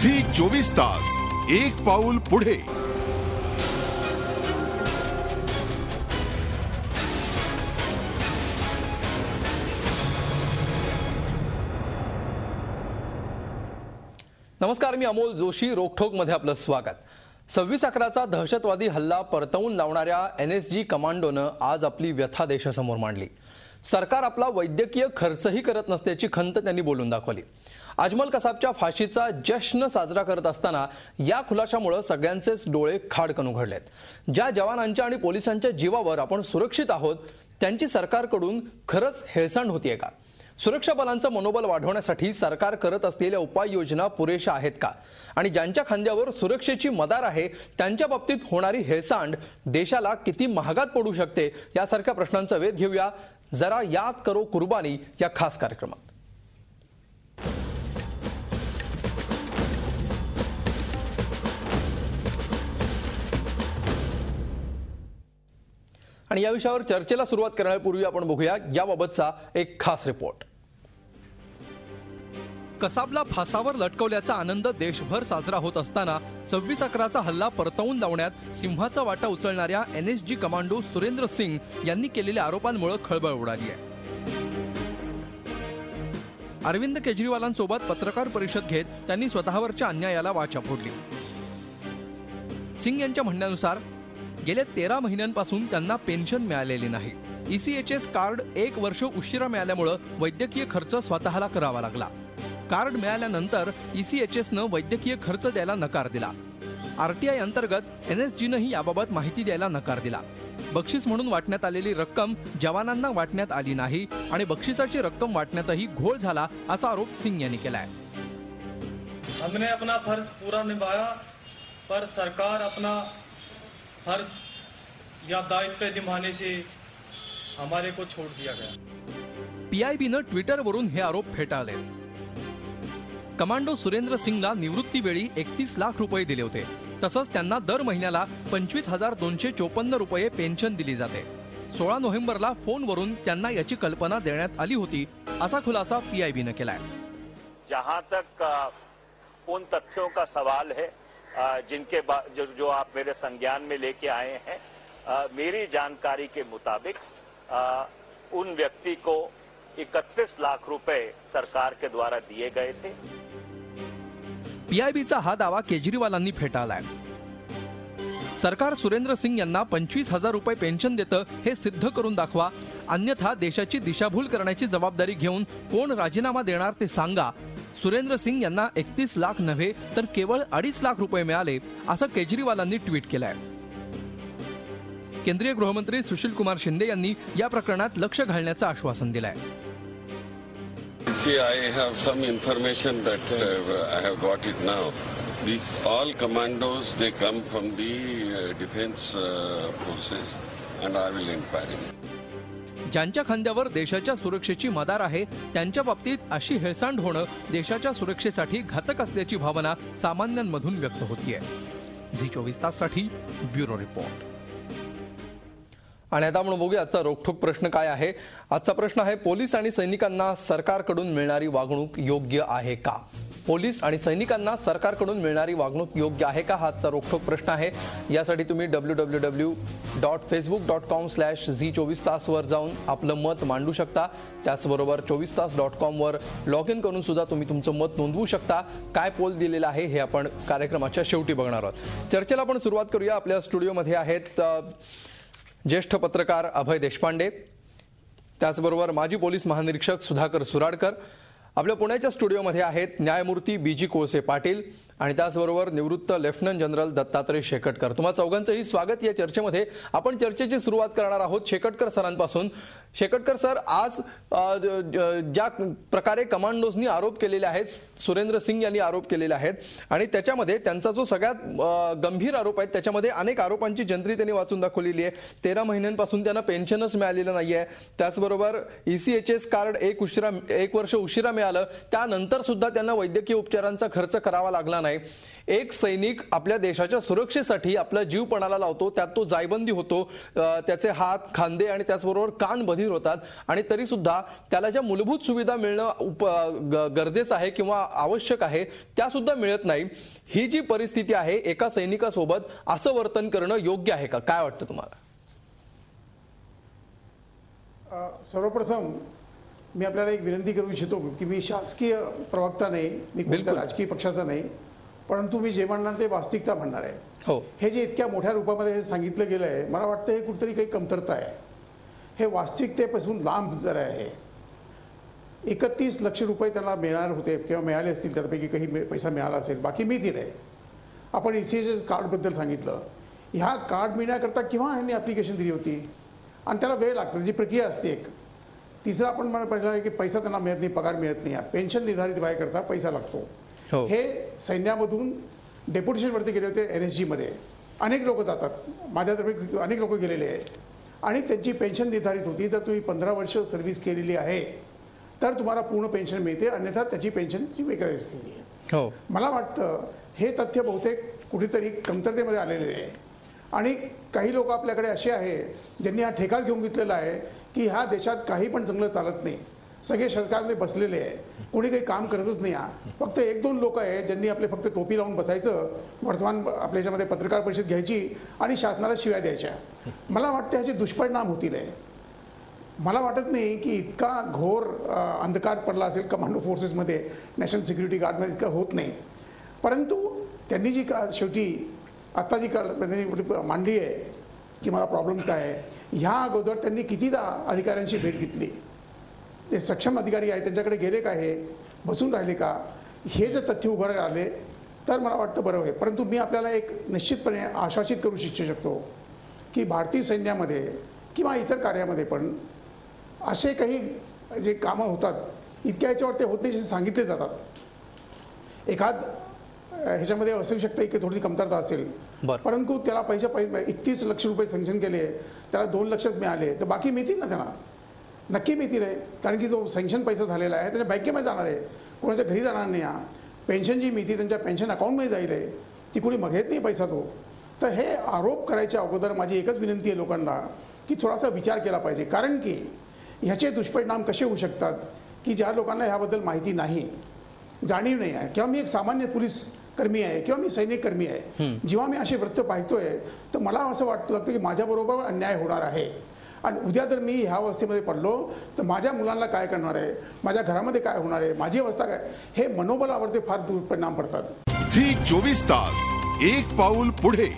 Zee 24 तास, एक पाऊल पुढे. नमस्कार, मी अमोल जोशी. रोकठोक मध्ये आपलं स्वागत. 26/11चा दहशतवादी हल्ला परतवून लावणाऱ्या एनएसजी कमांडोनं आज आपली व्यथा देशासमोर मांडली. सरकार आपला वैद्यकीय खर्चही करत नसल्याची खंत त्यांनी बोलून दाखवली. अजमल कसाबच्या फाशीचा जश्न साजरा करत असताना या खुलाशामुळे सगळ्यांचेच डोळे खाडकन उघडलेत. ज्या जवानांच्या आणि पोलिसांच्या जीवावर आपण सुरक्षित आहोत त्यांची सरकारकडून खरंच हेळसांड होतीये का? सुरक्षा बलांचं मनोबल वाढवण्यासाठी सरकार करत असलेल्या उपाययोजना पुरेशा आहेत का? आणि ज्यांच्या खांद्यावर सुरक्षेची मदार आहे त्यांच्या बाबतीत होणारी हेळसांड देशाला किती महागात पडू शकते यासारख्या प्रश्नांचा वेध घेऊया जरा याद करो कुर्बानी या खास कार्यक्रमात. आणि या विषयावर चर्चेला सुरुवात करण्यापूर्वी आपण बघूया याबाबतचा एक खास रिपोर्ट. कसाबला फासावर लटकवल्याचा आनंद देशभर साजरा होत असताना 26/11चा हल्ला परतवून लावण्यात सिंहाचा वाटा उचलणाऱ्या एनएसजी कमांडो सुरेंद्र सिंग यांनी केलेल्या आरोपांमुळे खळबळ उडाली आहे. अरविंद केजरीवालांसोबत पत्रकार परिषद घेत त्यांनी स्वतःवरच्या अन्यायाला वाचा फोडली. सिंग यांच्या म्हणण्यानुसार गेल्या 13 महिन्यांपासून त्यांना पेन्शन मिळालेली नाही. ईसीएचएस कार्ड 1 वर्ष उशिरा मिळाल्यामुळे वैद्यकीय खर्च स्वतःला करावा लागला. कार्ड मिळाल्यानंतर ईसीएचएसनं वैद्यकीय खर्च द्यायला नकार दिला. आरटीआय अंतर्गत एनएसजीनंही याबाबत माहिती द्यायला नकार दिला. बक्षीस म्हणून वाटण्यात आलेली रक्कम जवानांना वाटण्यात आली नाही आणि बक्षिसाची रक्कम वाटण्यातही घोळ झाला असा आरोप सिंग यांनी केलाय. हमने अपना फर्ज पूरा निभाया पर सरकार अपना फर्ज या दायित्व निभाने से हमारे को छोड़ दिया गया. पीआयबीनं ट्विटरवरून हे आरोप फेटाळले. कमांडो सुरेंद्र सिंगला निवृत्तीवेळी 31 लाख रुपये दिले होते. तसंच त्यांना दर महिन्याला 25,254 रुपये पेन्शन दिली जाते. 16 नोव्हेंबरला फोनवरून त्यांना याची कल्पना देण्यात आली होती असा खुलासा पीआयबीनं केलाय. जहां तक उन तथ्यों का सवाल है जिनके जो आप मेरे संज्ञान में लेके आए हैं, मेरी जानकारी के मुताबिक उन व्यक्ति को 31 लाख रुपए सरकार के द्वारा दिए गए थे. पीआयबीचा हा दावा केजरीवालांनी फेटाळलाय. सरकार सुरेंद्र सिंग यांना 25,000 रुपये पेन्शन देतं हे सिद्ध करून दाखवा, अन्यथा देशाची दिशाभूल करण्याची जबाबदारी घेऊन कोण राजीनामा देणार ते सांगा. सुरेंद्र सिंग यांना 31 लाख नव्हे तर केवळ 2.5 लाख रुपये मिळाले असं केजरीवालांनी ट्विट केलंय. केंद्रीय गृहमंत्री सुशील कुमार शिंदे यांनी या प्रकरणात लक्ष घालण्याचं आश्वासन दिलंय. See, I have some information that I have got it now. These all commandos, they come from the defense forces and I will inquire. ज्यांच्या खांद्यावर देशाच्या सुरक्षेची मदार आहे त्यांच्या बाबतीत अशी हेळसांड होणं देशाच्या सुरक्षेसाठी घातक असल्याची भावना सामान्यांमधून व्यक्त होतीये. झी 24 ताससाठी ब्युरो रिपोर्ट. आणि आता आपण बघूया आजचा रोखठोक प्रश्न काय आहे. आजचा प्रश्न आहे, पोलीस आणि सैनिकांना सरकारकडून मिळणारी वागणूक योग्य आहे का? पोलीस आणि सैनिकांना सरकारकडून मिळणारी वागणूक योग्य आहे का? हा आजचा रोखठोक प्रश्न आहे. यासाठी तुम्ही www.facebook.com/झी24 तास वर जाऊन आपलं मत मांडू शकता. त्याचबरोबर 24तास.com वर लॉग इन करून सुद्धा तुम्ही तुमचं मत नोंदवू शकता. काय पोल दिलेला आहे हे आपण कार्यक्रमाच्या शेवटी बघणार आहोत. चर्चेला आपण सुरुवात करूया. आपल्या स्टुडिओमध्ये आहेत ज्येष्ठ पत्रकार अभय देशपांडे, त्याचबरोबर माजी पोलीस महानिरीक्षक सुधाकर सुराडकर. आपल्या पुण्याच्या स्टुडिओमध्ये आहेत न्यायमूर्ती बीजी कोळसे पाटील आणि त्याचबरोबर निवृत्त लेफ्टनंट जनरल दत्तात्रय शेकटकर. तुम्हा चौघांचंही स्वागत या चर्चेमध्ये. आपण चर्चेची सुरुवात करणार आहोत शेकटकर सरांपासून. शेकटकर सर, आज ज्या प्रकारे कमांडोजनी आरोप केलेले आहेत, सुरेंद्र सिंग यांनी आरोप केलेले आहेत आणि त्याच्यामध्ये त्यांचा जो सगळ्यात गंभीर आरोप आहे त्याच्यामध्ये अनेक आरोपांची जंत्री त्यांनी वाचून दाखवलेली आहे. 13 महिन्यांपासून त्यांना पेन्शनच मिळालेलं नाहीये. त्याचबरोबर ईसीएचएस कार्ड 1 वर्ष उशिरा मिळालं, त्यानंतर सुद्धा त्यांना वैद्यकीय उपचारांचा खर्च करावा लागला नाही. नाही. एक सैनिक आपल्या देशाच्या सुरक्षेसाठी आपला जीव पणाला लावतो, त्यात तो जायबंदी होतो, त्याचे हात, खांदे आणि त्याचबरोबर कान बधीर होतात आणि तरी सुद्धा त्याला ज्या मूलभूत सुविधा मिळणं गरजेचं आहे किंवा आवश्यक आहे त्या सुद्धा मिळत नाही. ही जी परिस्थिती आहे, एका सैनिकासोबत असं वर्तन करणं योग्य आहे का? काय वाटतं तुम्हाला? सर्वप्रथम मी आपल्याला एक विनंती करू इच्छितो की मी शासकीय प्रवक्ता नाही, मी कोणत्या राजकीय पक्षाचा नाही, परंतु मी जे म्हणणार ते वास्तविकता म्हणणार आहे. हो, हे जे इतक्या मोठ्या रूपामध्ये हे सांगितलं गेलं आहे, मला वाटतं हे कुठेतरी काही कमतरता आहे. हे वास्तविकतेपासून लांब जरा आहे. 31 लक्ष रुपये त्यांना मिळणार होते किंवा मिळाले असतील, त्यापैकी काही पैसा मिळाला असेल, बाकी मिळतील आहे. आपण ECS कार्डबद्दल सांगितलं. ह्या कार्ड मिळण्याकरता केव्हा ह्यांनी ॲप्लिकेशन दिली होती आणि त्याला वेळ लागतो, त्याची प्रक्रिया असते एक. तिसरं आपण म्हणत पाहिजे आहे की पैसा त्यांना मिळत नाही, पगार मिळत नाही. पेन्शन निर्धारित व्हायकरता पैसा लागतो. हे सैन्यामधून डेप्युटेशनवरती गेले होते NSG मध्ये. अनेक लोक जातात, माझ्यातर्फे अनेक लोक गेलेले आहेत आणि त्यांची पेन्शन निर्धारित होती. जर तुम्ही 15 वर्ष सर्व्हिस केलेली आहे तर तुम्हाला पूर्ण पेन्शन मिळते, अन्यथा त्याची पेन्शनची वेगळी स्थिती आहे. मला वाटतं हे तथ्य बहुतेक कुठेतरी कमतरतेमध्ये आलेले आहे आणि काही लोक आपल्याकडे असे आहे ज्यांनी हा ठेका घेऊन घेतलेला आहे की ह्या देशात काही पण चांगलं चालत नाही, सगळे सरकारने बसलेले आहे, कोणी काही काम करतच नाही. फक्त 1-2 लोक आहेत ज्यांनी आपले फक्त टोपी लावून बसायचं, वर्तमान आपल्या याच्यामध्ये पत्रकार परिषद घ्यायची आणि शासनाला शिव्या द्यायच्या. मला वाटतं ह्याचे दुष्परिणाम होतील. मला वाटत नाही की इतका घोर अंधकार पडला असेल कमांडो फोर्सेसमध्ये, नॅशनल सिक्युरिटी गार्डमध्ये इतकं होत नाही. परंतु त्यांनी जी शेवटी आता जी मांडली आहे की मला प्रॉब्लेम काय आहे, ह्या अगोदर त्यांनी कितीदा अधिकाऱ्यांची भेट घेतली, ते सक्षम अधिकारी आहेत त्यांच्याकडे गेले का, हे बसून राहिले का, हे जर तथ्य उघड आले तर मला वाटतं बरं होईल. परंतु मी आपल्याला एक निश्चितपणे आश्वासित करू इच्छू शकतो की भारतीय सैन्यामध्ये किंवा इतर कार्यामध्ये पण असे काही जे कामं होतात इतक्या ह्याच्यावर ते होत नाही सांगितले जातात. एखाद ह्याच्यामध्ये असू शकतं की थोडी कमतरता असेल, परंतु त्याला पैसे 31 लक्ष रुपये सँक्शन केले, त्याला 2 लक्षच मिळाले तर बाकी मिळतील ना, त्यांना नक्की मिळतील आहे. कारण की जो सँक्शन पैसा झालेला आहे त्याच्या बँकेमध्ये जाणार आहे, कोणाच्या घरी जाणार नाही. पेन्शन जी मिळते त्यांच्या पेन्शन अकाउंटमध्ये जाईल आहे, ती कोणी घेत नाही पैसा तो. तर हे आरोप करायच्या अगोदर माझी एकच विनंती आहे लोकांना की थोडासा विचार केला पाहिजे. कारण की ह्याचे दुष्परिणाम कसे होऊ शकतात की ज्या लोकांना ह्याबद्दल माहिती नाही, जाणीव नाही आहे, किंवा मी एक सामान्य पोलीस कर्मी आहे किंवा मी सैनिक कर्मी आहे, जेव्हा मी असे वृत्त पाहतोय तर मला असं लागतं की माझ्याबरोबर अन्याय होणार आहे. आणि उद्या जर मी ह्या अवस्थेमध्ये पडलो तर माझ्या मुलांना काय करणार आहे, माझ्या घरामध्ये काय होणार आहे, माझी अवस्था काय, हे मनोबलावरती फार दुष्परिणाम पडतात. झी 24 तास, एक पाऊल पुढे.